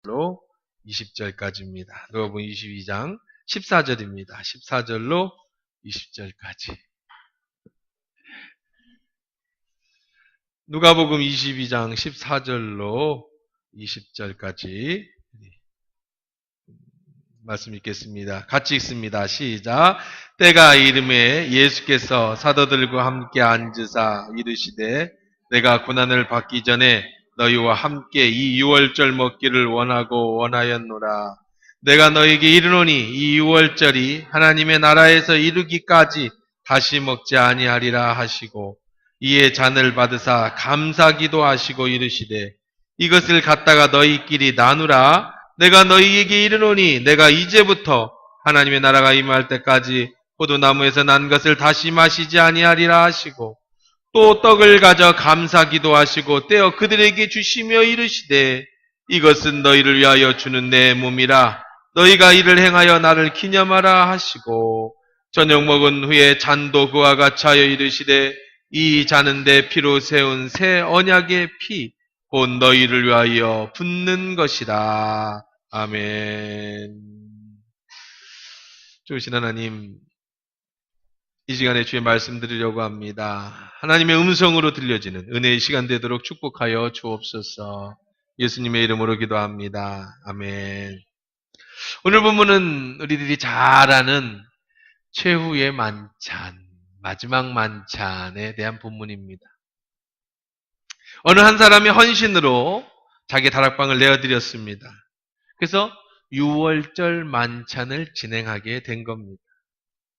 로 20절까지입니다. 누가복음 22장 14절입니다. 14절로 20절까지. 누가복음 22장 14절로 20절까지 말씀 읽겠습니다. 같이 읽습니다. 시작. 때가 이름에 예수께서 사도들과 함께 앉으사 이르시되 내가 고난을 받기 전에 너희와 함께 이 유월절 먹기를 원하고 원하였노라. 내가 너희에게 이르노니 이 유월절이 하나님의 나라에서 이르기까지 다시 먹지 아니하리라 하시고 이에 잔을 받으사 감사기도 하시고 이르시되 이것을 갖다가 너희끼리 나누라. 내가 너희에게 이르노니 내가 이제부터 하나님의 나라가 임할 때까지 포도나무에서 난 것을 다시 마시지 아니하리라 하시고 또 떡을 가져 감사기도 하시고 떼어 그들에게 주시며 이르시되 이것은 너희를 위하여 주는 내 몸이라. 너희가 이를 행하여 나를 기념하라 하시고 저녁 먹은 후에 잔도 그와 같이 하여 이르시되 이 잔은 내 피로 세운 새 언약의 피 곧 너희를 위하여 붓는 것이다. 아멘. 좋으신 하나님, 이 시간에 주의 말씀 드리려고 합니다. 하나님의 음성으로 들려지는 은혜의 시간 되도록 축복하여 주옵소서. 예수님의 이름으로 기도합니다. 아멘. 오늘 본문은 우리들이 잘 아는 최후의 만찬, 마지막 만찬에 대한 본문입니다. 어느 한 사람이 헌신으로 자기 다락방을 내어드렸습니다. 그래서 유월절 만찬을 진행하게 된 겁니다.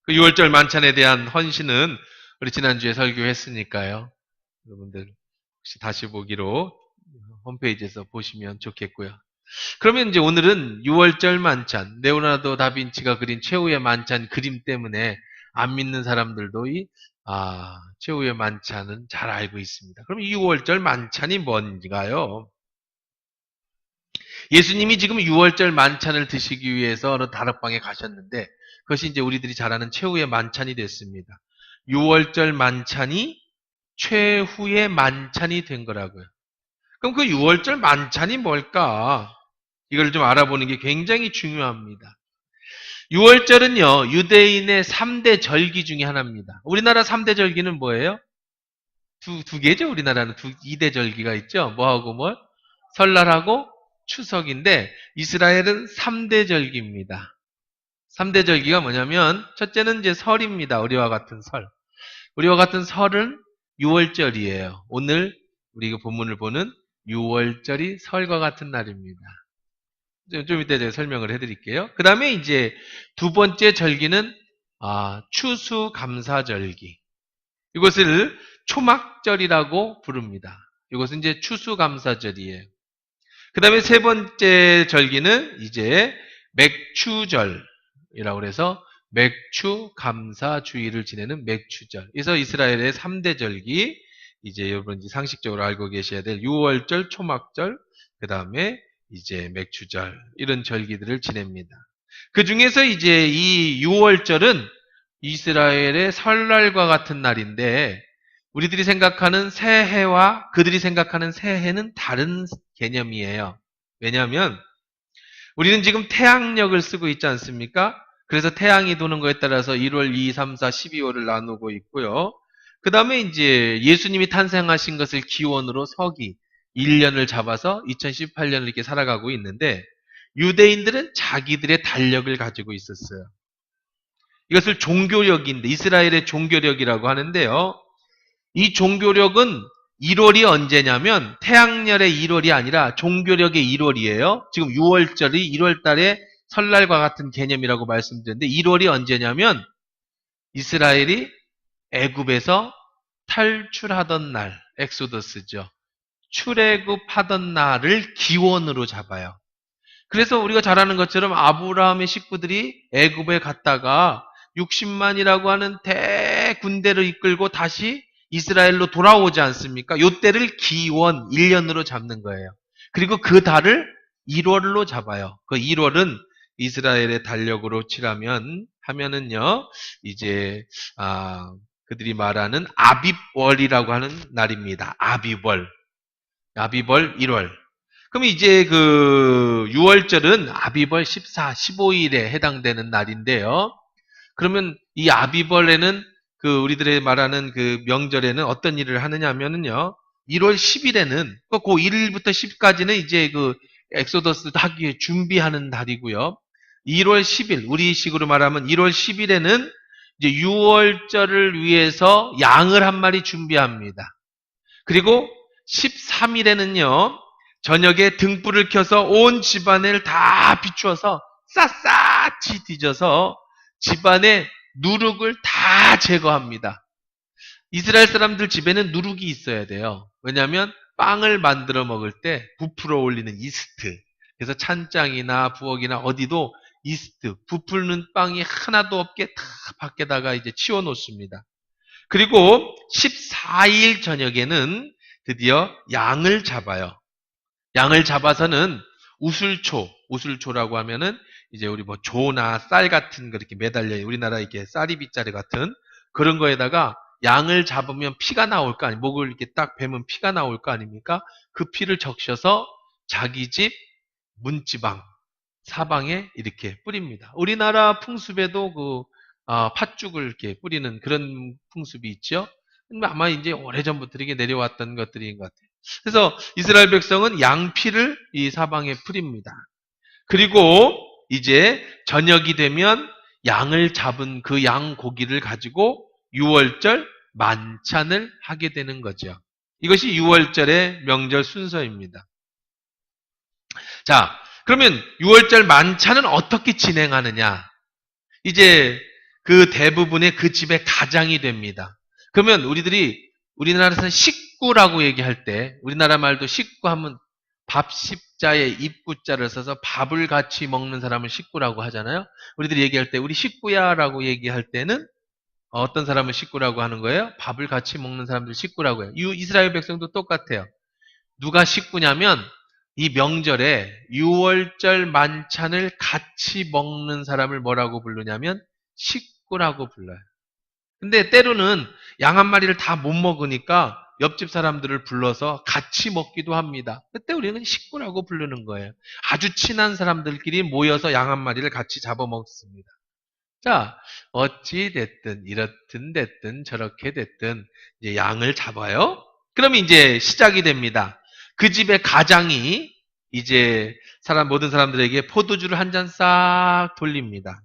그 유월절 만찬에 대한 헌신은 우리 지난주에 설교했으니까요. 여러분들 혹시 다시 보기로 홈페이지에서 보시면 좋겠고요. 그러면 이제 오늘은 유월절 만찬, 레오나르도 다빈치가 그린 최후의 만찬 그림 때문에 안 믿는 사람들도 최후의 만찬은 잘 알고 있습니다. 그럼 유월절 만찬이 뭔가요? 예수님이 지금 유월절 만찬을 드시기 위해서 어느 다락방에 가셨는데 그것이 이제 우리들이 잘 아는 최후의 만찬이 됐습니다. 유월절 만찬이 최후의 만찬이 된 거라고요. 그럼 그 유월절 만찬이 뭘까? 이걸 좀 알아보는 게 굉장히 중요합니다. 유월절은요, 유대인의 3대 절기 중에 하나입니다. 우리나라 3대 절기는 뭐예요? 두 개죠? 우리나라는 2대 절기가 있죠? 뭐하고 뭘? 설날하고 추석인데, 이스라엘은 3대 절기입니다. 3대 절기가 뭐냐면, 첫째는 이제 설입니다. 우리와 같은 설. 우리와 같은 설은 유월절이에요. 오늘 우리가 본문을 보는 유월절이 설과 같은 날입니다. 좀 이따 제가 설명을 해드릴게요. 그 다음에 이제 두 번째 절기는 추수감사절기. 이것을 초막절이라고 부릅니다. 이것은 이제 추수감사절이에요. 그 다음에 세 번째 절기는 이제 맥추절이라고 해서 맥추감사주의를 지내는 맥추절. 그래서 이스라엘의 3대 절기, 이제 여러분 상식적으로 알고 계셔야 될 유월절, 초막절, 그 다음에 이제 맥추절, 이런 절기들을 지냅니다. 그 중에서 이제 이 유월절은 이스라엘의 설날과 같은 날인데, 우리들이 생각하는 새해와 그들이 생각하는 새해는 다른 개념이에요. 왜냐하면 우리는 지금 태양력을 쓰고 있지 않습니까? 그래서 태양이 도는 거에 따라서 1월, 2, 3, 4, 12월을 나누고 있고요. 그 다음에 이제 예수님이 탄생하신 것을 기원으로 서기, 1년을 잡아서 2018년을 이렇게 살아가고 있는데, 유대인들은 자기들의 달력을 가지고 있었어요. 이것을 종교력인데, 이스라엘의 종교력이라고 하는데요. 이 종교력은 1월이 언제냐면 태양열의 1월이 아니라 종교력의 1월이에요. 지금 6월절이 1월 달에 설날과 같은 개념이라고 말씀드렸는데 1월이 언제냐면 이스라엘이 애굽에서 탈출하던 날, 엑소더스죠. 출애굽하던 날을 기원으로 잡아요. 그래서 우리가 잘 아는 것처럼 아브라함의 식구들이 애굽에 갔다가 60만이라고 하는 대군대를 이끌고 다시 이스라엘로 돌아오지 않습니까? 요때를 기원 1년으로 잡는 거예요. 그리고 그 달을 1월로 잡아요. 그 1월은 이스라엘의 달력으로 칠하면 하면은요, 이제 그들이 말하는 아빕월이라고 하는 날입니다. 아빕월 1월. 그럼 이제 그 6월절은 아비벌 14, 15일에 해당되는 날인데요. 그러면 이 아비벌에는 그 우리들의 말하는 그 명절에는 어떤 일을 하느냐 하면은요. 1월 10일에는 그 1일부터 10까지는 이제 그 엑소더스 하기 위해 준비하는 달이고요. 1월 10일, 우리식으로 말하면 1월 10일에는 이제 6월절을 위해서 양을 한 마리 준비합니다. 그리고 13일에는요, 저녁에 등불을 켜서 온 집안을 다 비추어서 샅샅이 뒤져서 집안의 누룩을 다 제거합니다. 이스라엘 사람들 집에는 누룩이 있어야 돼요. 왜냐하면 빵을 만들어 먹을 때 부풀어 올리는 이스트. 그래서 찬장이나 부엌이나 어디도 이스트, 부풀는 빵이 하나도 없게 다 밖에다가 이제 치워 놓습니다. 그리고 14일 저녁에는 드디어 양을 잡아요. 양을 잡아서는 우슬초라고 하면은 이제 우리 뭐 조나 쌀 같은 거 이렇게 매달려 우리나라 이렇게 쌀이빗자루 같은 그런 거에다가 양을 잡으면 피가 나올 거 아니 목을 이렇게 딱 베면 피가 나올 거 아닙니까? 그 피를 적셔서 자기 집 문지방 사방에 이렇게 뿌립니다. 우리나라 풍습에도 그 팥죽을 이렇게 뿌리는 그런 풍습이 있죠. 아마 이제 오래전부터 이렇게 내려왔던 것들인 것 같아요. 그래서 이스라엘 백성은 양피를 이 사방에 뿌립니다. 그리고 이제 저녁이 되면 양을 잡은 그 양 고기를 가지고 6월절 만찬을 하게 되는 거죠. 이것이 6월절의 명절 순서입니다. 자, 그러면 6월절 만찬은 어떻게 진행하느냐? 이제 그 대부분의 그 집의 가장이 됩니다. 그러면 우리나라에서는 식구라고 얘기할 때, 우리나라 말도 식구 하면 밥 십자에 입구자를 써서 밥을 같이 먹는 사람을 식구라고 하잖아요. 우리들이 얘기할 때 우리 식구야라고 얘기할 때는 어떤 사람을 식구라고 하는 거예요? 밥을 같이 먹는 사람들 식구라고 해요. 이스라엘 백성도 똑같아요. 누가 식구냐면 이 명절에 6월절 만찬을 같이 먹는 사람을 뭐라고 부르냐면 식구라고 불러요. 근데 때로는 양 한 마리를 다 못 먹으니까 옆집 사람들을 불러서 같이 먹기도 합니다. 그때 우리는 식구라고 부르는 거예요. 아주 친한 사람들끼리 모여서 양 한 마리를 같이 잡아먹습니다. 자, 어찌 됐든 이렇든 됐든 저렇게 됐든 이제 양을 잡아요. 그러면 이제 시작이 됩니다. 그 집의 가장이 이제 모든 사람들에게 포도주를 한 잔 싹 돌립니다.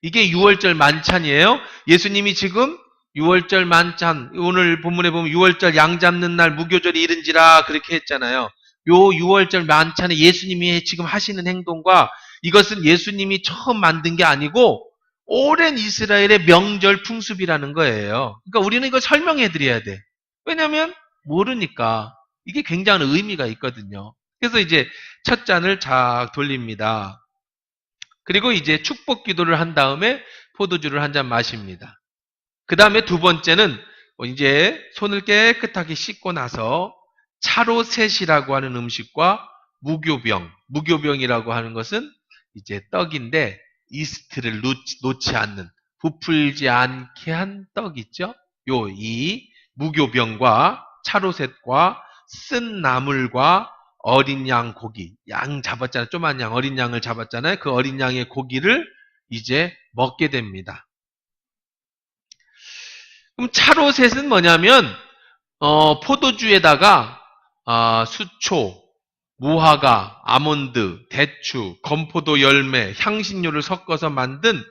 이게 6월절 만찬이에요. 예수님이 지금 6월절 만찬, 오늘 본문에 보면 6월절 양 잡는 날 무교절이 이른지라 그렇게 했잖아요. 요 6월절 만찬에 예수님이 지금 하시는 행동과 이것은 예수님이 처음 만든 게 아니고 오랜 이스라엘의 명절 풍습이라는 거예요. 그러니까 우리는 이거 설명해 드려야 돼. 왜냐하면 모르니까 이게 굉장한 의미가 있거든요. 그래서 이제 첫 잔을 쫙 돌립니다. 그리고 이제 축복 기도를 한 다음에 포도주를 한 잔 마십니다. 그 다음에 두 번째는 이제 손을 깨끗하게 씻고 나서 차로셋이라고 하는 음식과 무교병이라고 하는 것은 이제 떡인데 이스트를 놓지 않는 부풀지 않게 한 떡 있죠? 이 무교병과 차로셋과 쓴 나물과 어린 양 고기, 양 잡았잖아요. 조그만 양, 어린 양을 잡았잖아요. 그 어린 양의 고기를 이제 먹게 됩니다. 그럼 차로셋은 뭐냐면 포도주에다가 수초, 무화과, 아몬드, 대추, 건포도 열매, 향신료를 섞어서 만든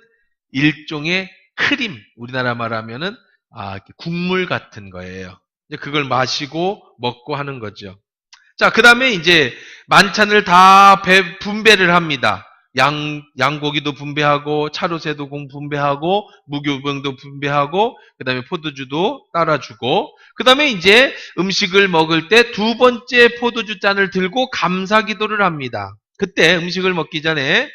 일종의 크림, 우리나라 말하면은 국물 같은 거예요. 그걸 마시고 먹고 하는 거죠. 자, 그 다음에 이제 만찬을 다 분배를 합니다. 양고기도 분배하고, 차로새도 분배하고, 무교병도 분배하고, 그 다음에 포도주도 따라주고, 그 다음에 이제 음식을 먹을 때 두 번째 포도주 잔을 들고 감사 기도를 합니다. 그때 음식을 먹기 전에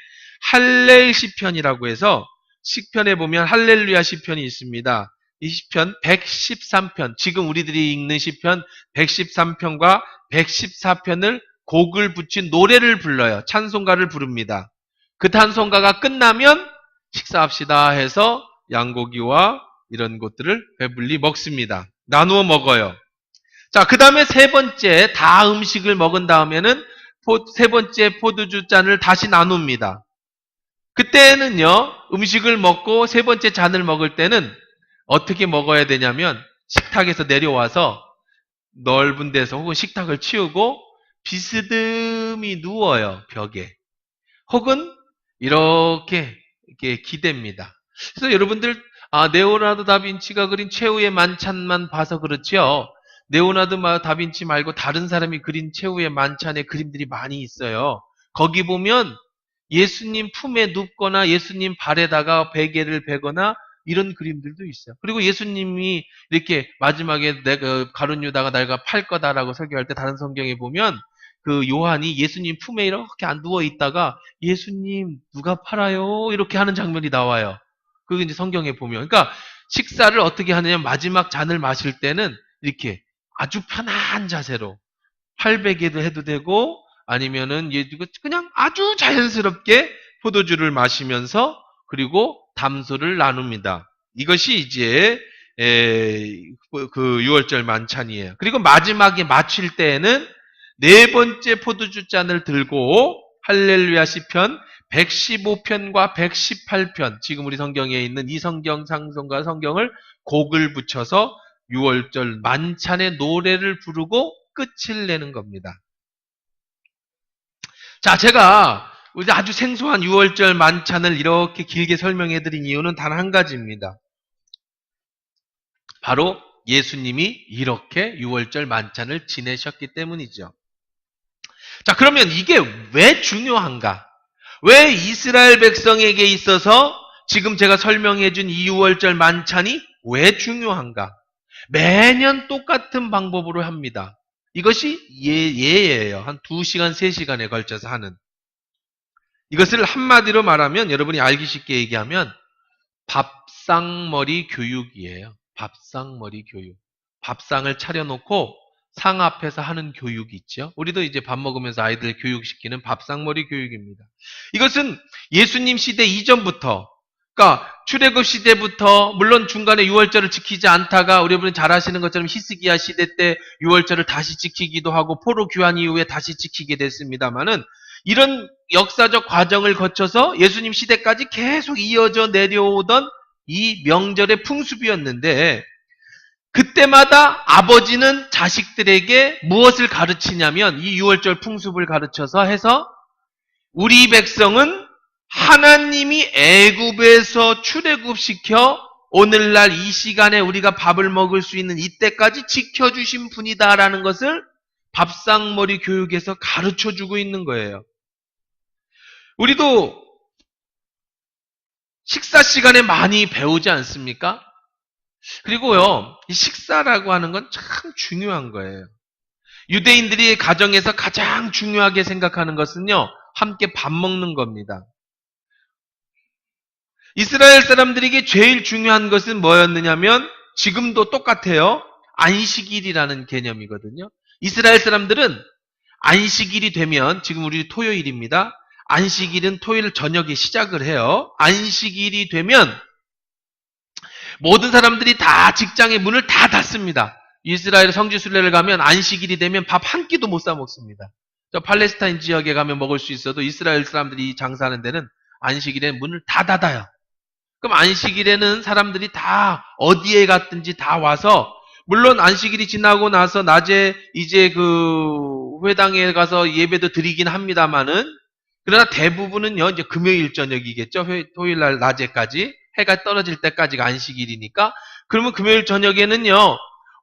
할렐 시편이라고 해서 시편에 보면 할렐루야 시편이 있습니다. 이 시편 113편, 지금 우리들이 읽는 시편 113편과 114편을 곡을 붙인 노래를 불러요. 찬송가를 부릅니다. 그 찬송가가 끝나면 식사합시다 해서 양고기와 이런 것들을 배불리 먹습니다. 나누어 먹어요. 자, 그 다음에 세 번째 다 음식을 먹은 다음에는 세 번째 포도주 잔을 다시 나눕니다. 그때는요, 음식을 먹고 세 번째 잔을 먹을 때는 어떻게 먹어야 되냐면 식탁에서 내려와서 넓은 데서 혹은 식탁을 치우고 비스듬히 누워요, 벽에. 혹은 이렇게 기댑니다. 그래서 여러분들 레오나르도 다빈치가 그린 최후의 만찬만 봐서 그렇죠. 레오나르도 다빈치 말고 다른 사람이 그린 최후의 만찬의 그림들이 많이 있어요. 거기 보면 예수님 품에 눕거나 예수님 발에다가 베개를 베거나 이런 그림들도 있어요. 그리고 예수님이 이렇게 마지막에 내가 가룟 유다가 내가 팔 거다라고 설교할 때 다른 성경에 보면 그 요한이 예수님 품에 이렇게 안 누워 있다가 예수님 누가 팔아요? 이렇게 하는 장면이 나와요. 그게 이제 성경에 보면. 그러니까 식사를 어떻게 하느냐, 마지막 잔을 마실 때는 이렇게 아주 편한 자세로 팔베개도 해도 되고 아니면은 그냥 아주 자연스럽게 포도주를 마시면서 그리고 담소를 나눕니다. 이것이 이제 그 6월절 만찬이에요. 그리고 마지막에 마칠 때에는 네 번째 포도주 잔을 들고 할렐루야 시편 115편과 118편, 지금 우리 성경에 있는 이 성경 상성과 성경을 곡을 붙여서 6월절 만찬의 노래를 부르고 끝을 내는 겁니다. 자, 제가 아주 생소한 6월절 만찬을 이렇게 길게 설명해 드린 이유는 단 한 가지입니다. 바로 예수님이 이렇게 6월절 만찬을 지내셨기 때문이죠. 자, 그러면 이게 왜 중요한가? 왜 이스라엘 백성에게 있어서 지금 제가 설명해 준 이 6월절 만찬이 왜 중요한가? 매년 똑같은 방법으로 합니다. 이것이 예예예요. 한 2시간, 3시간에 걸쳐서 하는. 이것을 한마디로 말하면, 여러분이 알기 쉽게 얘기하면 밥상머리 교육이에요. 밥상머리 교육. 밥상을 차려놓고 상 앞에서 하는 교육이 있죠. 우리도 이제 밥 먹으면서 아이들 교육시키는 밥상머리 교육입니다. 이것은 예수님 시대 이전부터, 그러니까 출애굽 시대부터, 물론 중간에 6월절을 지키지 않다가 우리 여러분이 잘 아시는 것처럼 히스기야 시대 때 6월절을 다시 지키기도 하고 포로 귀환 이후에 다시 지키게 됐습니다만은, 이런 역사적 과정을 거쳐서 예수님 시대까지 계속 이어져 내려오던 이 명절의 풍습이었는데, 그때마다 아버지는 자식들에게 무엇을 가르치냐면 이 6월절 풍습을 가르쳐서 해서 우리 백성은 하나님이 애굽에서 출애굽시켜 오늘날 이 시간에 우리가 밥을 먹을 수 있는 이때까지 지켜주신 분이다라는 것을 밥상머리 교육에서 가르쳐주고 있는 거예요. 우리도 식사 시간에 많이 배우지 않습니까? 그리고요, 이 식사라고 하는 건 참 중요한 거예요. 유대인들이 가정에서 가장 중요하게 생각하는 것은요, 함께 밥 먹는 겁니다. 이스라엘 사람들에게 제일 중요한 것은 뭐였느냐면, 지금도 똑같아요. 안식일이라는 개념이거든요. 이스라엘 사람들은 안식일이 되면, 지금 우리 토요일입니다. 안식일은 토요일 저녁에 시작을 해요. 안식일이 되면 모든 사람들이 다 직장의 문을 다 닫습니다. 이스라엘 성지순례를 가면 안식일이 되면 밥 한 끼도 못 사 먹습니다. 저 팔레스타인 지역에 가면 먹을 수 있어도 이스라엘 사람들이 장사하는 데는 안식일에 문을 다 닫아요. 그럼 안식일에는 사람들이 다 어디에 갔든지 다 와서, 물론 안식일이 지나고 나서 낮에 이제 그 회당에 가서 예배도 드리긴 합니다만은, 그러나 대부분은요, 이제 금요일 저녁이겠죠. 토요일 날 낮에까지, 해가 떨어질 때까지가 안식일이니까, 그러면 금요일 저녁에는요,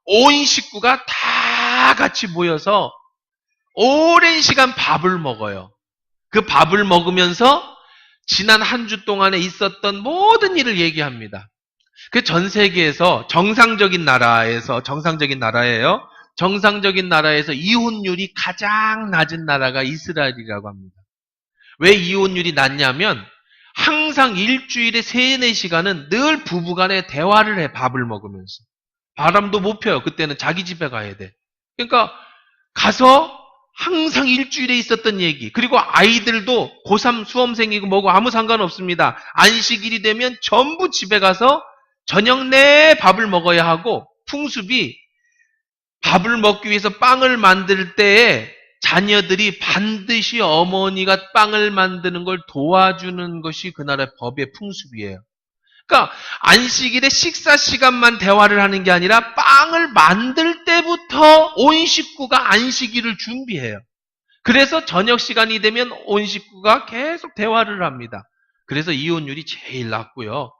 온 식구가 다 같이 모여서 오랜 시간 밥을 먹어요. 그 밥을 먹으면서 지난 한 주 동안에 있었던 모든 일을 얘기합니다. 그 전 세계에서 정상적인 나라예요. 정상적인 나라에서 이혼율이 가장 낮은 나라가 이스라엘이라고 합니다. 왜 이혼율이 낮냐면 항상 일주일에 3-4시간은 늘 부부간에 대화를 해, 밥을 먹으면서. 바람도 못 펴요. 그때는 자기 집에 가야 돼. 그러니까 가서 항상 일주일에 있었던 얘기, 그리고 아이들도 고3 수험생이고 뭐고 아무 상관없습니다. 안식일이 되면 전부 집에 가서 저녁 내에 밥을 먹어야 하고, 풍습이 밥을 먹기 위해서 빵을 만들 때에 자녀들이 반드시 어머니가 빵을 만드는 걸 도와주는 것이 그 나라의 법의 풍습이에요. 그러니까 안식일에 식사 시간만 대화를 하는 게 아니라 빵을 만들 때부터 온 식구가 안식일을 준비해요. 그래서 저녁 시간이 되면 온 식구가 계속 대화를 합니다. 그래서 이혼율이 제일 낮고요.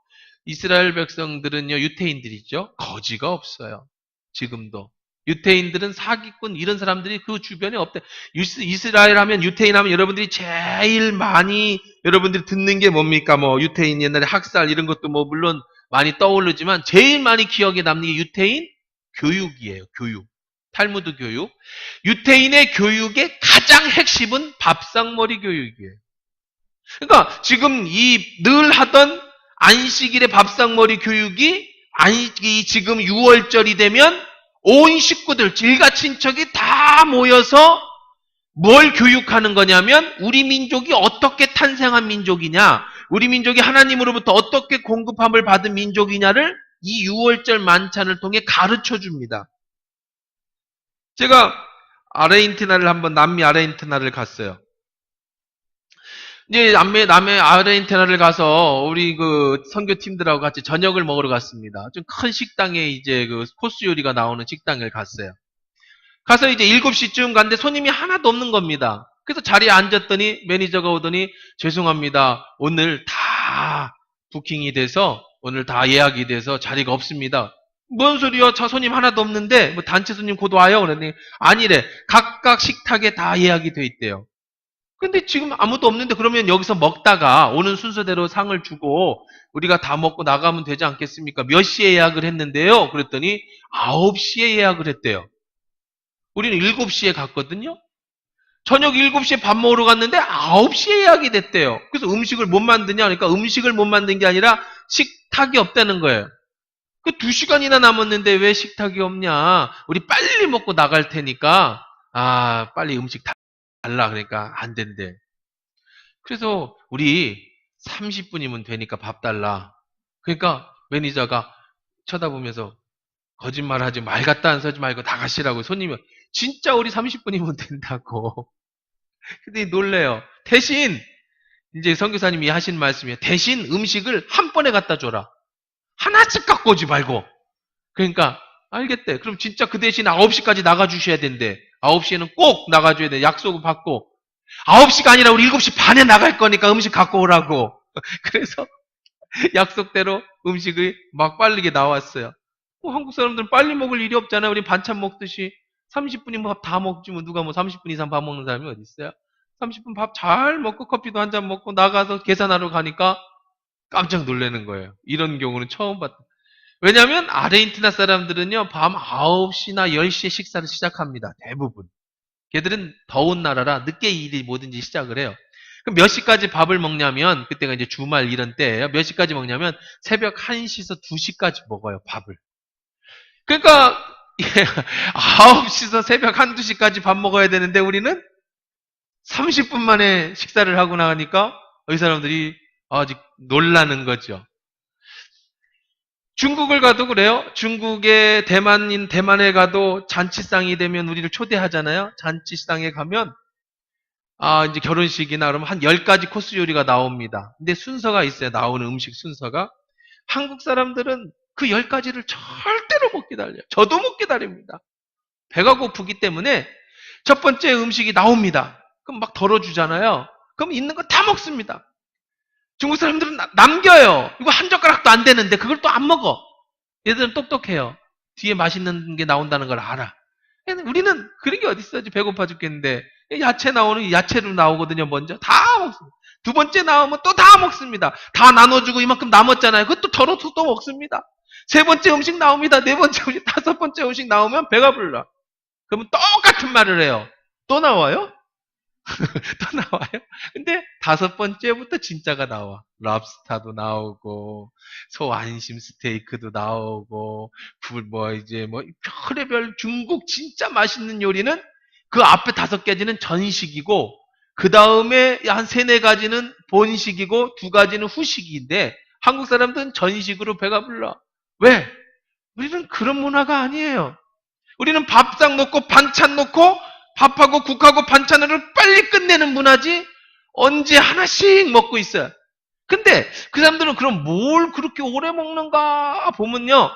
이스라엘 백성들은요, 유태인들이죠. 거지가 없어요. 지금도. 유태인들은 사기꾼 이런 사람들이 그 주변에 없대. 이스라엘 하면 유태인 하면 여러분들이 제일 많이 여러분들이 듣는 게 뭡니까? 뭐 유태인 옛날에 학살 이런 것도 뭐 물론 많이 떠오르지만 제일 많이 기억에 남는 게 유태인 교육이에요. 교육. 탈무드 교육. 유태인의 교육의 가장 핵심은 밥상머리 교육이에요. 그러니까 지금 이 늘 하던 안식일의 밥상머리 교육이 지금 6월절이 되면 온 식구들, 일가 친척이 다 모여서 뭘 교육하는 거냐면 우리 민족이 어떻게 탄생한 민족이냐, 우리 민족이 하나님으로부터 어떻게 공급함을 받은 민족이냐를 이 6월절 만찬을 통해 가르쳐 줍니다. 제가 남미 아르헨티나를 갔어요. 이제 남해 아르헨티나를 가서 우리 그 선교팀들하고 같이 저녁을 먹으러 갔습니다. 좀 큰 식당에 이제 그 코스 요리가 나오는 식당을 갔어요. 가서 이제 7시쯤 갔는데 손님이 하나도 없는 겁니다. 그래서 자리에 앉았더니 매니저가 오더니 죄송합니다. 오늘 다 부킹이 돼서 오늘 다 예약이 돼서 자리가 없습니다. 뭔 소리야? 저 손님 하나도 없는데 뭐 단체 손님 곧 와요? 그랬더니 아니래. 각각 식탁에 다 예약이 돼 있대요. 근데 지금 아무도 없는데 그러면 여기서 먹다가 오는 순서대로 상을 주고 우리가 다 먹고 나가면 되지 않겠습니까? 몇 시에 예약을 했는데요? 그랬더니 9시에 예약을 했대요. 우리는 7시에 갔거든요? 저녁 7시에 밥 먹으러 갔는데 9시에 예약이 됐대요. 그래서 음식을 못 만드냐? 그러니까 음식을 못 만든 게 아니라 식탁이 없다는 거예요. 그 2시간이나 남았는데 왜 식탁이 없냐? 우리 빨리 먹고 나갈 테니까 빨리 음식 달라. 그러니까 안 된대. 그래서 우리 30분이면 되니까 밥 달라. 그러니까 매니저가 쳐다보면서 거짓말하지 말 같다 안 서지 말고 다 가시라고. 손님이 진짜 우리 30분이면 된다고. 근데 놀래요. 대신 이제 선교사님이 하신 말씀이에요. 대신 음식을 한 번에 갖다 줘라. 하나씩 갖고 오지 말고. 그러니까 알겠대. 그럼 진짜 그 대신 9시까지 나가주셔야 된대. 9시에는 꼭 나가줘야 돼. 약속을 받고. 9시가 아니라 우리 7시 반에 나갈 거니까 음식 갖고 오라고. 그래서 약속대로 음식이 막 빠르게 나왔어요. 한국 사람들은 빨리 먹을 일이 없잖아요. 우리 반찬 먹듯이 30분이면 밥 다 먹지 뭐 누가 뭐 30분 이상 밥 먹는 사람이 어디 있어요? 30분 밥 잘 먹고 커피도 한 잔 먹고 나가서 계산하러 가니까 깜짝 놀라는 거예요. 이런 경우는 처음 봤다. 왜냐하면 아르헨티나 사람들은요 밤 9시나 10시에 식사를 시작합니다. 대부분. 걔들은 더운 나라라 늦게 일이 뭐든지 시작을 해요. 그럼 몇 시까지 밥을 먹냐면 그때가 이제 주말 이런 때예요. 몇 시까지 먹냐면 새벽 1시에서 2시까지 먹어요. 밥을. 그러니까 9시에서 새벽 1, 2시까지 밥 먹어야 되는데 우리는 30분 만에 식사를 하고 나가니까 이 사람들이 아직 놀라는 거죠. 중국을 가도 그래요. 중국의 대만에 가도 잔치상이 되면 우리를 초대하잖아요. 잔치상에 가면 이제 결혼식이나 그러면 한 10가지 코스 요리가 나옵니다. 근데 순서가 있어요. 나오는 음식 순서가. 한국 사람들은 그 10가지를 절대로 못 기다려요. 저도 못 기다립니다. 배가 고프기 때문에 첫 번째 음식이 나옵니다. 그럼 막 덜어주잖아요. 그럼 있는 거 다 먹습니다. 중국 사람들은 남겨요. 이거 한 젓가락도 안 되는데 그걸 또 안 먹어. 얘들은 똑똑해요. 뒤에 맛있는 게 나온다는 걸 알아. 우리는 그런 게 어딨어. 배고파 죽겠는데. 야채 나오는 야채로 나오거든요. 먼저 다 먹습니다. 두 번째 나오면 또 다 먹습니다. 다 나눠주고 이만큼 남았잖아요. 그것도 덜어서 또 먹습니다. 세 번째 음식 나옵니다. 네 번째 음식, 다섯 번째 음식 나오면 배가 불러. 그러면 똑같은 말을 해요. 또 나와요? 또 나와요? 근데 5번째부터 진짜가 나와. 랍스타도 나오고, 소 안심 스테이크도 나오고, 별의별 중국 진짜 맛있는 요리는 그 앞에 5가지는 전식이고, 그 다음에 한 3, 4가지는 본식이고, 2가지는 후식인데, 한국 사람들은 전식으로 배가 불러. 왜? 우리는 그런 문화가 아니에요. 우리는 밥상 놓고 반찬 놓고 밥하고 국하고 반찬으로 빨리 끝내는 문화지 언제 하나씩 먹고 있어요. 근데 그 사람들은 그럼 뭘 그렇게 오래 먹는가 보면요.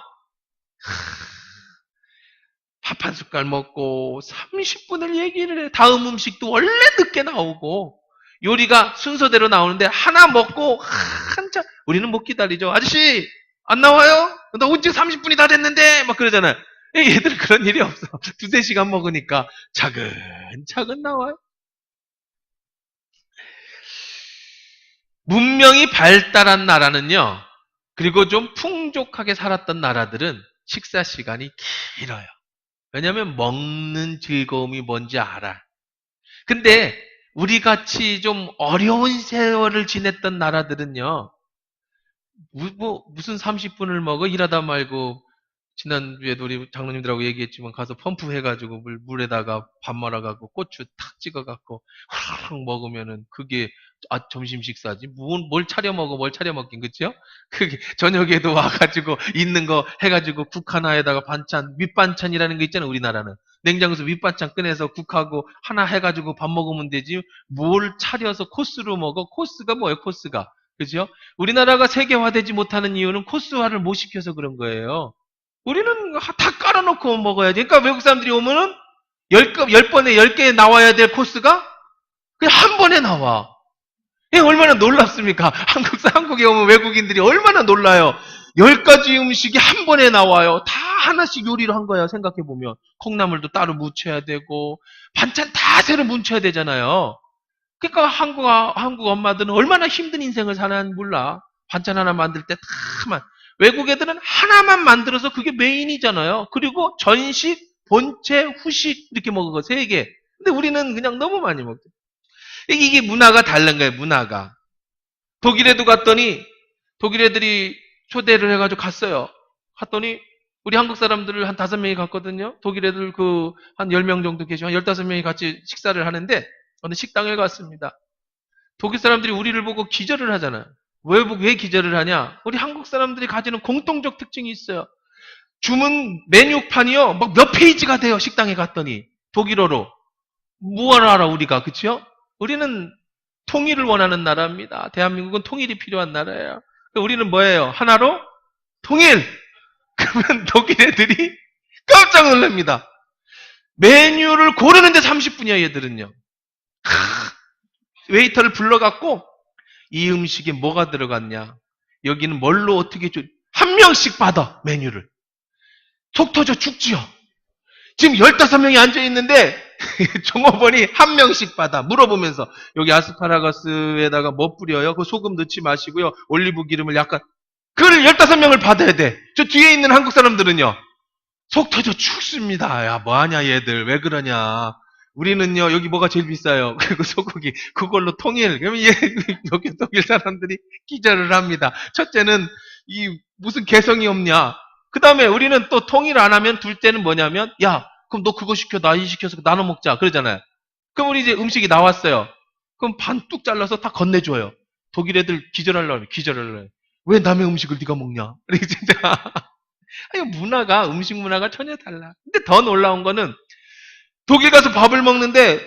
밥 한 숟갈 먹고 30분을 얘기를 해. 다음 음식도 원래 늦게 나오고 요리가 순서대로 나오는데 하나 먹고 한참 우리는 못 기다리죠. 아저씨 안 나와요? 나 온 지 30분이 다 됐는데 막 그러잖아요. 얘들은 그런 일이 없어. 두세 시간 먹으니까 차근차근 나와요. 문명이 발달한 나라는요. 그리고 좀 풍족하게 살았던 나라들은 식사 시간이 길어요. 왜냐하면 먹는 즐거움이 뭔지 알아. 근데 우리 같이 좀 어려운 세월을 지냈던 나라들은요. 무슨 30분을 먹어? 일하다 말고 지난주에도 우리 장로님들하고 얘기했지만 가서 펌프 해가지고 물에다가 밥 말아갖고 고추 탁 찍어갖고 확 먹으면은 그게 점심 식사지. 뭘 차려 먹어, 뭘 차려 먹긴, 그치요? 그게 저녁에도 와가지고 있는 거 해가지고 국 하나에다가 반찬, 밑반찬이라는 거 있잖아, 우리나라는. 냉장고에서 밑반찬 꺼내서 국하고 하나 해가지고 밥 먹으면 되지. 뭘 차려서 코스로 먹어? 코스가 뭐예요, 코스가? 그죠? 우리나라가 세계화되지 못하는 이유는 코스화를 못 시켜서 그런 거예요. 우리는 다 깔아놓고 먹어야지. 그러니까 외국 사람들이 오면은 10번에 10개 나와야 될 코스가 그냥 한 번에 나와. 이게 얼마나 놀랍습니까? 한국에 오면 외국인들이 얼마나 놀라요. 10가지 음식이 한 번에 나와요. 다 하나씩 요리를 한 거예요. 생각해보면. 콩나물도 따로 무쳐야 되고, 반찬 다 새로 무쳐야 되잖아요. 그러니까 한국 엄마들은 얼마나 힘든 인생을 사는지 몰라. 반찬 하나 만들 때 다만. 외국 애들은 하나만 만들어서 그게 메인이잖아요. 그리고 전식, 본체, 후식 이렇게 먹은 거 3개. 근데 우리는 그냥 너무 많이 먹죠. 이게 문화가 다른 거예요. 문화가. 독일에도 갔더니 독일 애들이 초대를 해가지고 갔어요. 갔더니 우리 한국 사람들을 한 5명이 갔거든요. 독일 애들 한 10명 정도 계시고 한 15명이 같이 식사를 하는데 어느 식당에 갔습니다. 독일 사람들이 우리를 보고 기절을 하잖아요. 왜 기절을 하냐? 우리 한국 사람들이 가지는 공통적 특징이 있어요. 주문 메뉴판이요. 막 몇 페이지가 돼요. 식당에 갔더니. 독일어로. 뭐하러 알아 우리가. 그치요? 우리는 통일을 원하는 나라입니다. 대한민국은 통일이 필요한 나라예요. 우리는 뭐예요? 하나로 통일! 그러면 독일 애들이 깜짝 놀랍니다. 메뉴를 고르는데 30분이야 얘들은요. 웨이터를 불러갖고 이 음식에 뭐가 들어갔냐? 여기는 뭘로 어떻게 한 명씩 받아 메뉴를. 속 터져 죽지요. 지금 15명이 앉아있는데 종업원이 한 명씩 받아 물어보면서 여기 아스파라거스에다가 뭐 뿌려요? 그 소금 넣지 마시고요. 올리브 기름을 약간 그걸 15명을 받아야 돼. 저 뒤에 있는 한국 사람들은요. 속 터져 죽습니다. 야 뭐하냐 얘들 왜 그러냐. 우리는요 여기 뭐가 제일 비싸요. 그리고 소고기 그걸로 통일. 그러면 여기 독일 사람들이 기절을 합니다. 첫째는 이 무슨 개성이 없냐. 그 다음에 우리는 또 통일 안 하면 둘째는 뭐냐면 야 그럼 너 그거 시켜 나 이 시켜서 나눠 먹자 그러잖아요. 그럼 우리 이제 음식이 나왔어요. 그럼 반 뚝 잘라서 다 건네줘요. 독일 애들 기절하려고 왜 남의 음식을 네가 먹냐. 이렇게 진짜 문화가 음식 문화가 전혀 달라. 근데 더 놀라운 거는 독일 가서 밥을 먹는데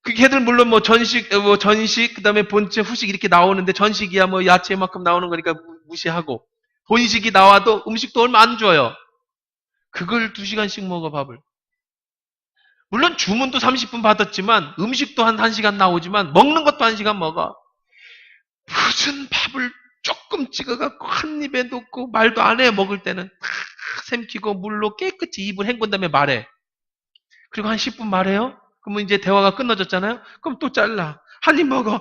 그 걔들 물론 뭐 전식 그다음에 본체 후식 이렇게 나오는데 전식이야 뭐 야채만큼 나오는 거니까 무시하고 본식이 나와도 음식도 얼마 안 줘요. 그걸 2시간씩 먹어 밥을. 물론 주문도 30분 받았지만 음식도 한 1시간 나오지만 먹는 것도 1시간 먹어. 무슨 밥을 조금 찍어갖고 한 입에 넣고 말도 안 해 먹을 때는 탁 샘키고 물로 깨끗이 입을 헹군 다음에 말해. 그리고 한 10분 말해요. 그러면 이제 대화가 끝나졌잖아요. 그럼 또 잘라. 한 입 먹어.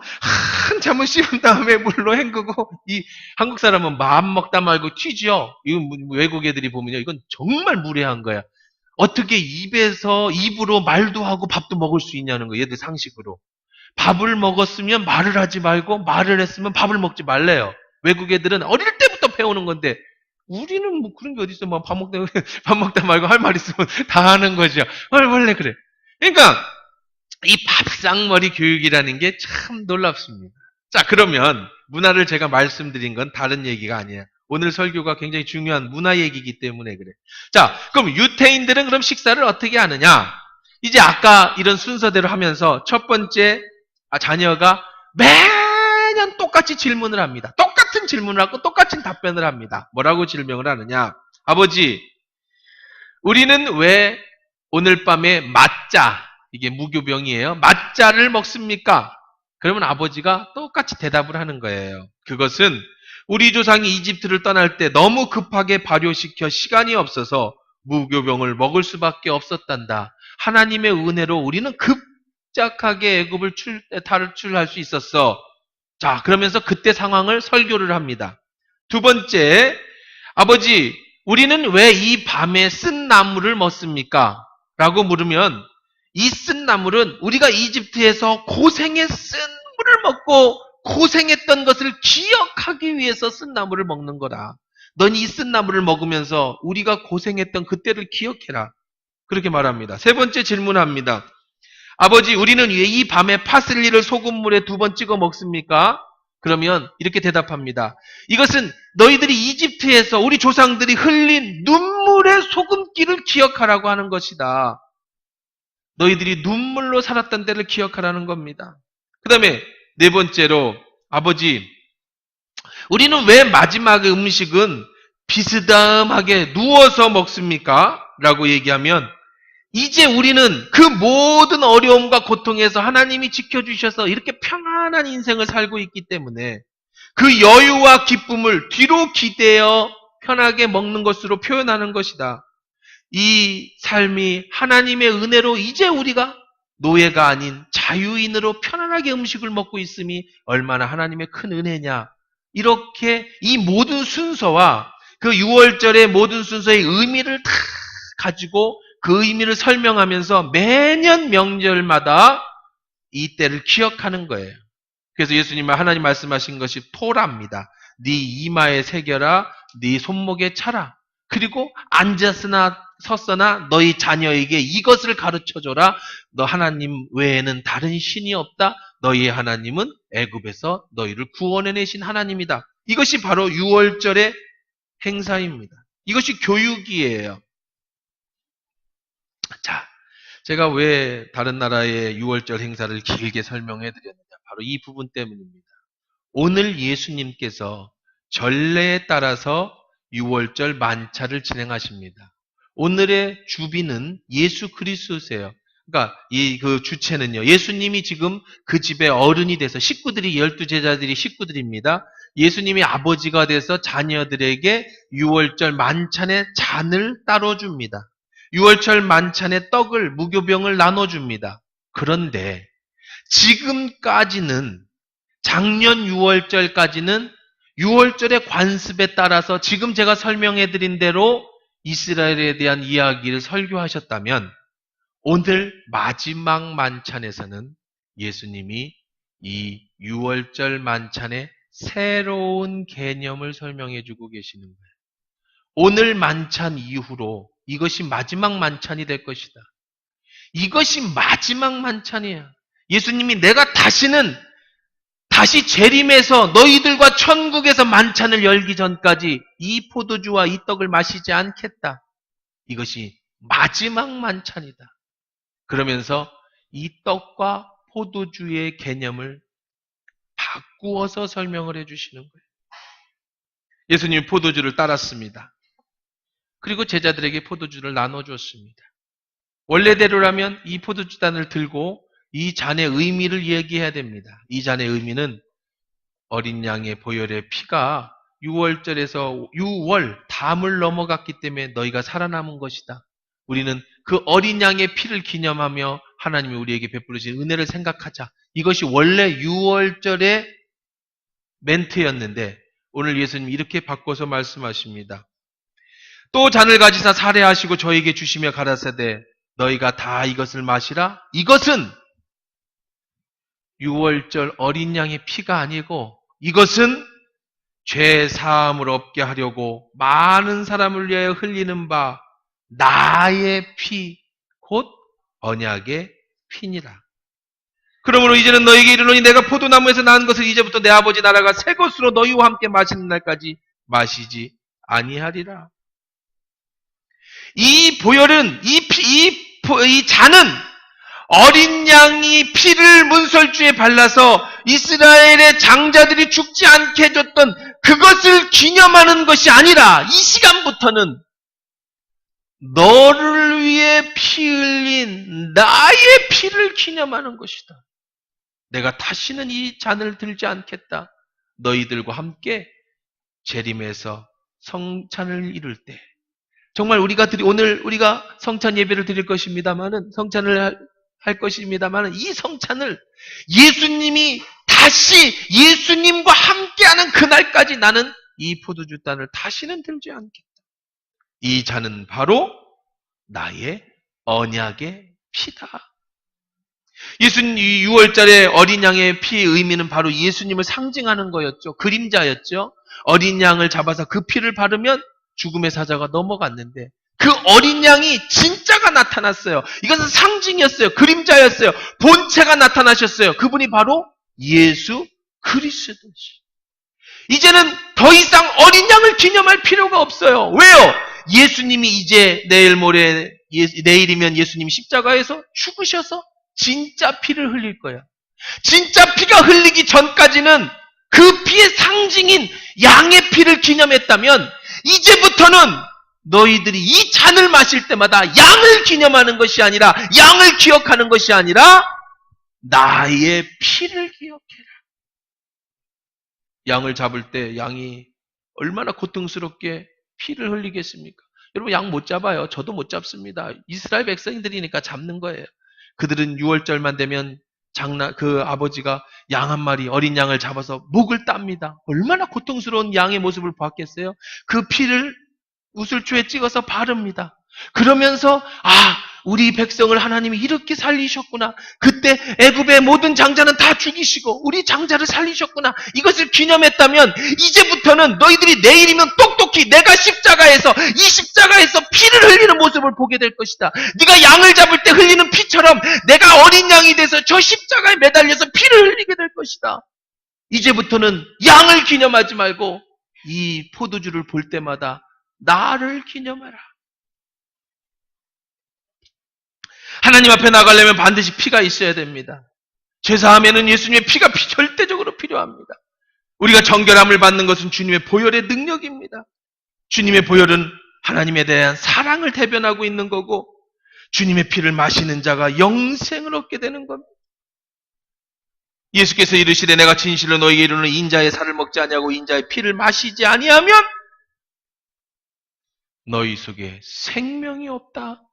한참을 씹은 다음에 물로 헹구고 이 한국 사람은 마음 먹다 말고 튀지요. 이건 외국 애들이 보면요. 이건 정말 무례한 거야. 어떻게 입으로 말도 하고 밥도 먹을 수 있냐는 거예요. 얘들 상식으로. 밥을 먹었으면 말을 하지 말고 말을 했으면 밥을 먹지 말래요. 외국 애들은 어릴 때부터 배우는 건데 우리는 뭐 그런 게 어디 있어. 뭐 밥 먹다 말고 할 말 있으면 다 하는 거죠. 원래 그래. 그러니까 이 밥상머리 교육이라는 게 참 놀랍습니다. 자, 그러면 문화를 제가 말씀드린 건 다른 얘기가 아니에요. 오늘 설교가 굉장히 중요한 문화 얘기이기 때문에 그래. 자, 그럼 유태인들은 그럼 식사를 어떻게 하느냐? 이제 아까 이런 순서대로 하면서 첫 번째 자녀가 매년 똑같이 질문을 합니다. 똑같은 질문을 하고 똑같은 답변을 합니다. 뭐라고 질문을 하느냐? 아버지, 우리는 왜 오늘 밤에 맞자, 이게 무교병이에요. 맞자를 먹습니까? 그러면 아버지가 똑같이 대답을 하는 거예요. 그것은 우리 조상이 이집트를 떠날 때 너무 급하게 발효시켜 시간이 없어서 무교병을 먹을 수밖에 없었단다. 하나님의 은혜로 우리는 급작하게 애굽을 탈출할 수 있었어. 자, 그러면서 그때 상황을 설교를 합니다. 두 번째, 아버지, 우리는 왜 이 밤에 쓴 나물을 먹습니까? 라고 물으면 이 쓴 나물은 우리가 이집트에서 고생에 쓴 물을 먹고 고생했던 것을 기억하기 위해서 쓴 나물을 먹는 거다. 넌 이 쓴 나물을 먹으면서 우리가 고생했던 그때를 기억해라. 그렇게 말합니다. 세 번째 질문합니다. 아버지, 우리는 왜 이 밤에 파슬리를 소금물에 2번 찍어 먹습니까? 그러면 이렇게 대답합니다. 이것은 너희들이 이집트에서 우리 조상들이 흘린 눈물의 소금기를 기억하라고 하는 것이다. 너희들이 눈물로 살았던 때를 기억하라는 겁니다. 그 다음에 네 번째로, 아버지, 우리는 왜 마지막의 음식은 비스듬하게 누워서 먹습니까? 라고 얘기하면 이제 우리는 그 모든 어려움과 고통에서 하나님이 지켜주셔서 이렇게 평안한 인생을 살고 있기 때문에 그 여유와 기쁨을 뒤로 기대어 편하게 먹는 것으로 표현하는 것이다. 이 삶이 하나님의 은혜로 이제 우리가 노예가 아닌 자유인으로 편안하게 음식을 먹고 있음이 얼마나 하나님의 큰 은혜냐. 이렇게 이 모든 순서와 그 6월절의 모든 순서의 의미를 다 가지고 그 의미를 설명하면서 매년 명절마다 이 때를 기억하는 거예요. 그래서 예수님은 하나님 말씀하신 것이 토라입니다. 네 이마에 새겨라, 네 손목에 차라. 그리고 앉았으나 섰으나 너희 자녀에게 이것을 가르쳐줘라. 너 하나님 외에는 다른 신이 없다. 너희의 하나님은 애굽에서 너희를 구원해내신 하나님이다. 이것이 바로 6월절의 행사입니다. 이것이 교육이에요. 자, 제가 왜 다른 나라의 6월절 행사를 길게 설명해 드렸느냐. 바로 이 부분 때문입니다. 오늘 예수님께서 전례에 따라서 6월절 만차를 진행하십니다. 오늘의 주비는 예수 그리스도세요. 그러니까 그 주체는요. 예수님이 지금 그 집의 어른이 돼서 식구들이 12제자들이 식구들입니다. 예수님이 아버지가 돼서 자녀들에게 6월절 만찬의 잔을 따라줍니다. 6월절 만찬의 떡을 무교병을 나눠줍니다. 그런데 지금까지는 작년 6월절까지는 6월절의 관습에 따라서 지금 제가 설명해드린 대로 이스라엘에 대한 이야기를 설교하셨다면 오늘 마지막 만찬에서는 예수님이 이 6월절 만찬의 새로운 개념을 설명해주고 계시는 거예요. 오늘 만찬 이후로 이것이 마지막 만찬이 될 것이다. 이것이 마지막 만찬이야. 예수님이 내가 다시 재림해서 너희들과 천국에서 만찬을 열기 전까지 이 포도주와 이 떡을 마시지 않겠다. 이것이 마지막 만찬이다. 그러면서 이 떡과 포도주의 개념을 바꾸어서 설명을 해주시는 거예요. 예수님이 포도주를 따랐습니다. 그리고 제자들에게 포도주를 나눠줬습니다. 원래대로라면 이 포도주잔을 들고 이 잔의 의미를 얘기해야 됩니다. 이 잔의 의미는 어린 양의 보혈의 피가 6월절에서 6월 담을 넘어갔기 때문에 너희가 살아남은 것이다. 우리는 그 어린 양의 피를 기념하며 하나님이 우리에게 베풀으신 은혜를 생각하자. 이것이 원래 6월절의 멘트였는데 오늘 예수님이 이렇게 바꿔서 말씀하십니다. 또 잔을 가지사 살해하시고 저에게 주시며 가라사대 너희가 다 이것을 마시라. 이것은 6월절 어린 양의 피가 아니고 이것은 죄 사함을 얻게 하려고 많은 사람을 위하여 흘리는 바 나의 피 곧 언약의 피니라. 그러므로 이제는 너에게 이르노니 내가 포도나무에서 낳은 것을 이제부터 내 아버지 나라가 새 것으로 너희와 함께 마시는 날까지 마시지 아니하리라. 이 보혈은 이 잔은 어린 양이 피를 문설주에 발라서 이스라엘의 장자들이 죽지 않게 해줬던 그것을 기념하는 것이 아니라 이 시간부터는 너를 위해 피 흘린 나의 피를 기념하는 것이다. 내가 다시는 이 잔을 들지 않겠다. 너희들과 함께 재림에서 성찬을 이룰 때 정말 오늘 우리가 성찬 예배를 드릴 것입니다만은 성찬을 할 것입니다만은 이 성찬을 예수님이 다시 예수님과 함께하는 그날까지 나는 이 포도주 잔을 다시는 들지 않겠다. 이 잔은 바로 나의 언약의 피다. 예수님 6월절에 어린 양의 피의 의미는 바로 예수님을 상징하는 거였죠. 그림자였죠. 어린 양을 잡아서 그 피를 바르면 죽음의 사자가 넘어갔는데 그 어린 양이 진짜가 나타났어요. 이것은 상징이었어요. 그림자였어요. 본체가 나타나셨어요. 그분이 바로 예수 그리스도시. 이제는 더 이상 어린 양을 기념할 필요가 없어요. 왜요? 예수님이 이제 내일이면 예수님이 십자가에서 죽으셔서 진짜 피를 흘릴 거야. 진짜 피가 흘리기 전까지는 그 피의 상징인 양의 피를 기념했다면 이제부터는 너희들이 이 잔을 마실 때마다 양을 기념하는 것이 아니라 양을 기억하는 것이 아니라 나의 피를 기억해라. 양을 잡을 때 양이 얼마나 고통스럽게 피를 흘리겠습니까? 여러분 양 못 잡아요. 저도 못 잡습니다. 이스라엘 백성들이니까 잡는 거예요. 그들은 6월절만 되면 그 아버지가 양 한 마리 어린 양을 잡아서 목을 땁니다. 얼마나 고통스러운 양의 모습을 봤겠어요? 그 피를 우슬초에 찍어서 바릅니다. 그러면서 우리 백성을 하나님이 이렇게 살리셨구나. 그때 애굽의 모든 장자는 다 죽이시고 우리 장자를 살리셨구나. 이것을 기념했다면 이제부터는 너희들이 내일이면 똑똑히 내가 이 십자가에서 피를 흘리는 모습을 보게 될 것이다. 네가 양을 잡을 때 흘리는 피처럼 내가 어린 양이 돼서 저 십자가에 매달려서 피를 흘리게 될 것이다. 이제부터는 양을 기념하지 말고 이 포도주를 볼 때마다 나를 기념하라. 하나님 앞에 나가려면 반드시 피가 있어야 됩니다. 죄사함에는 예수님의 피가 절대적으로 필요합니다. 우리가 정결함을 받는 것은 주님의 보혈의 능력입니다. 주님의 보혈은 하나님에 대한 사랑을 대변하고 있는 거고 주님의 피를 마시는 자가 영생을 얻게 되는 겁니다. 예수께서 이르시되 내가 진실로 너희에게 이르노니 인자의 살을 먹지 아니하고 인자의 피를 마시지 아니하면 너희 속에 생명이 없다.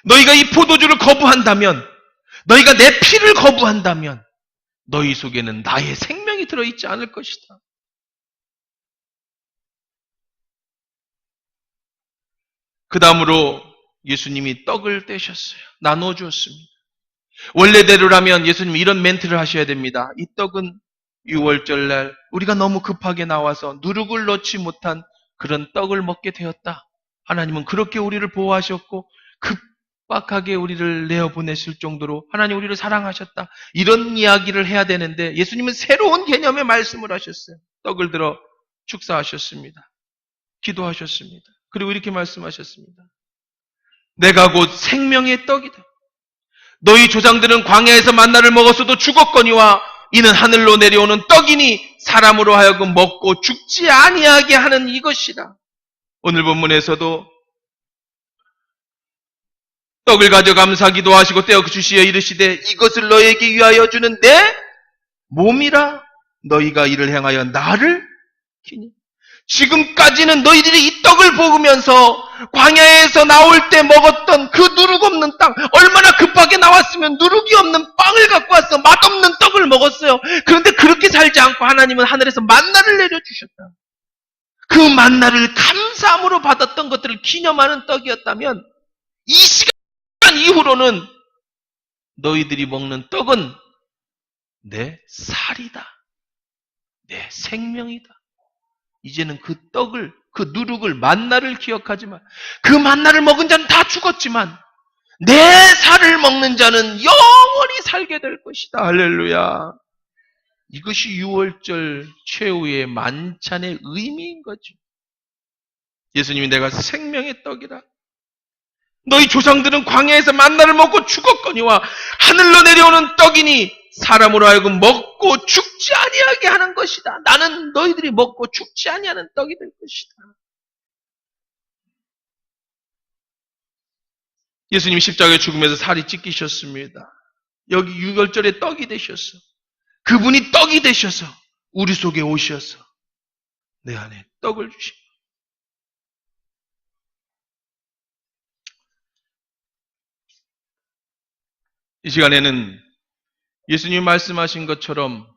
너희가 이 포도주를 거부한다면, 너희가 내 피를 거부한다면 너희 속에는 나의 생명이 들어있지 않을 것이다. 그 다음으로 예수님이 떡을 떼셨어요. 나눠 주었습니다. 원래대로라면 예수님 이런 멘트를 하셔야 됩니다. 이 떡은 6월절날 우리가 너무 급하게 나와서 누룩을 넣지 못한 그런 떡을 먹게 되었다. 하나님은 그렇게 우리를 보호하셨고 급박하게 우리를 내어보내실 정도로 하나님 우리를 사랑하셨다. 이런 이야기를 해야 되는데 예수님은 새로운 개념의 말씀을 하셨어요. 떡을 들어 축사하셨습니다. 기도하셨습니다. 그리고 이렇게 말씀하셨습니다. 내가 곧 생명의 떡이다. 너희 조상들은 광야에서 만나를 먹었어도 죽었거니와 이는 하늘로 내려오는 떡이니 사람으로 하여금 먹고 죽지 아니하게 하는 이것이다. 오늘 본문에서도 떡을 가져 감사기도 하시고 떼어 주시어 이르시되 이것을 너에게 위하여 주는 내 몸이라. 너희가 이를 행하여 나를 기니. 지금까지는 너희들이 이 떡을 먹으면서 광야에서 나올 때 먹었던 그 누룩 없는 땅, 얼마나 급하게 나왔으면 누룩이 없는 빵을 갖고 왔어. 맛없는 떡을 먹었어요. 그런데 그렇게 살지 않고 하나님은 하늘에서 만나를 내려주셨다. 그 만나를 감사함으로 받았던 것들을 기념하는 떡이었다면 이 시간 이후로는 너희들이 먹는 떡은 내 살이다. 내 생명이다. 이제는 그 떡을, 그 누룩을, 만나를 기억하지만 그 만나를 먹은 자는 다 죽었지만 내 살을 먹는 자는 영원히 살게 될 것이다. 할렐루야. 이것이 6월절 최후의 만찬의 의미인 거죠. 예수님이 내가 생명의 떡이라. 너희 조상들은 광야에서 만나를 먹고 죽었거니와 하늘로 내려오는 떡이니 사람으로 하여금 먹고 죽지 아니하게 하는 것이다. 나는 너희들이 먹고 죽지 아니하는 떡이 될 것이다. 예수님이 십자가의 죽음에서 살이 찢기셨습니다. 여기 유월절에 떡이 되셔서 그분이 떡이 되셔서 우리 속에 오셔서 내 안에 떡을 주신 거예요. 이 시간에는 예수님이 말씀하신 것처럼